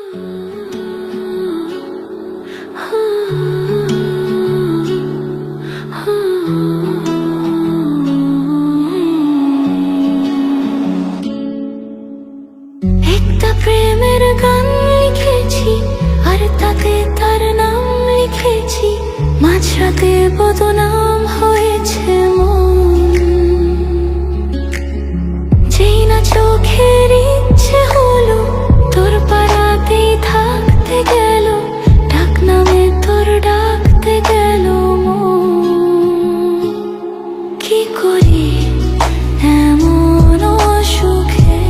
একটা প্রেমের গান লিখেছি আর তাতে তার নাম লিখেছি, মাঝরাতে বদনাম হয়েছে মন। যেই না চোখের ইচ্ছে হলো তোর পাড়াতেই থাকতে গেল, ডাক নামে তোর ডাকতে গেল মন। কি করি এমন সুখে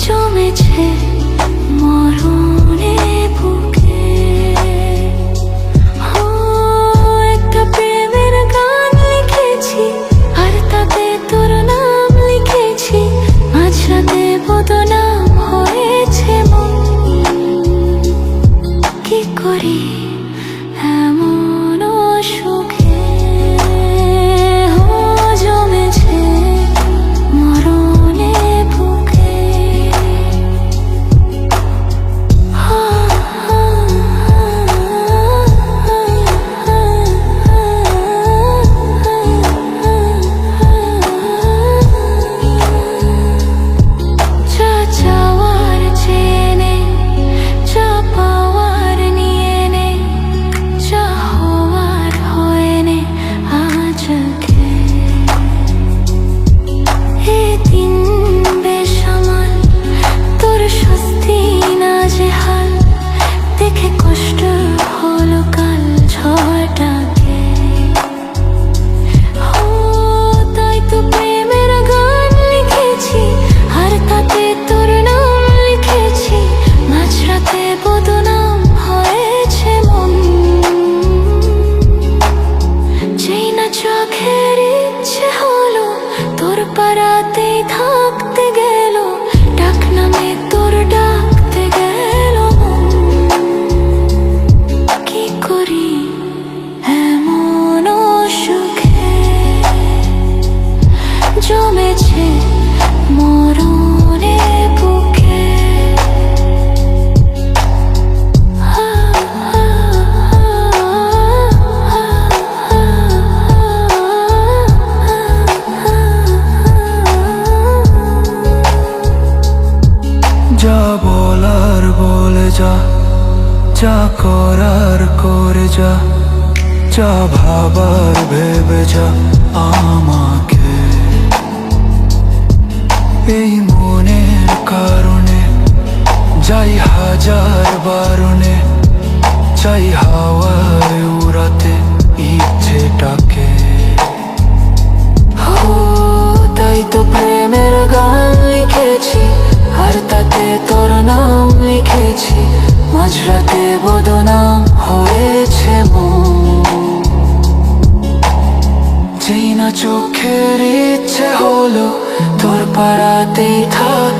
জমেছে মরণে বুকে। একটা প্রেমের গান লিখেছি আর তাতে তোর নাম লিখেছি, মাঝরাতে বদনাম হয়েছে মন। কি করি এমন সুখে জমেছে মরণে বুকে। যা চাওয়ার চেয়ে নে, যা পাওয়ার নিয়ে নে, যা হওয়ার হয়ে নে আজকে। এই দিন বেসামাল, তোর স্বস্তি না যে হাল, দেখে কষ্ট হলো কাল ঝড়টাকে। তাই তো প্রেমের গান লিখেছি আর তাতে তোর নাম লিখেছি, মাঝরাতে বদনাম হয়েছে মন। যেই না চোখের ইচ্ছে হলো তোর পাড়াতেই থাকতে গেল, ডাক নামে তোর ডাকতে গেল মন। কি করি এমন সুখে জমেছে মরণে বুকে। যা বলার বলে যা, যা করার করে যা, যা ভাবার ভেবে যা আমাকে। এই মনের কারণে যাই হাজার বারণে, চাই হাওয়ায় উড়াতে ইচ্ছেটাকে। তাই তো প্রেমের গান লিখেছি আর তাতে তোর নাম লিখেছি, মাঝরাতে বদনাম হয়েছে মন। যেই না চোখের ইচ্ছে হলো তোর পাড়াতেই থাক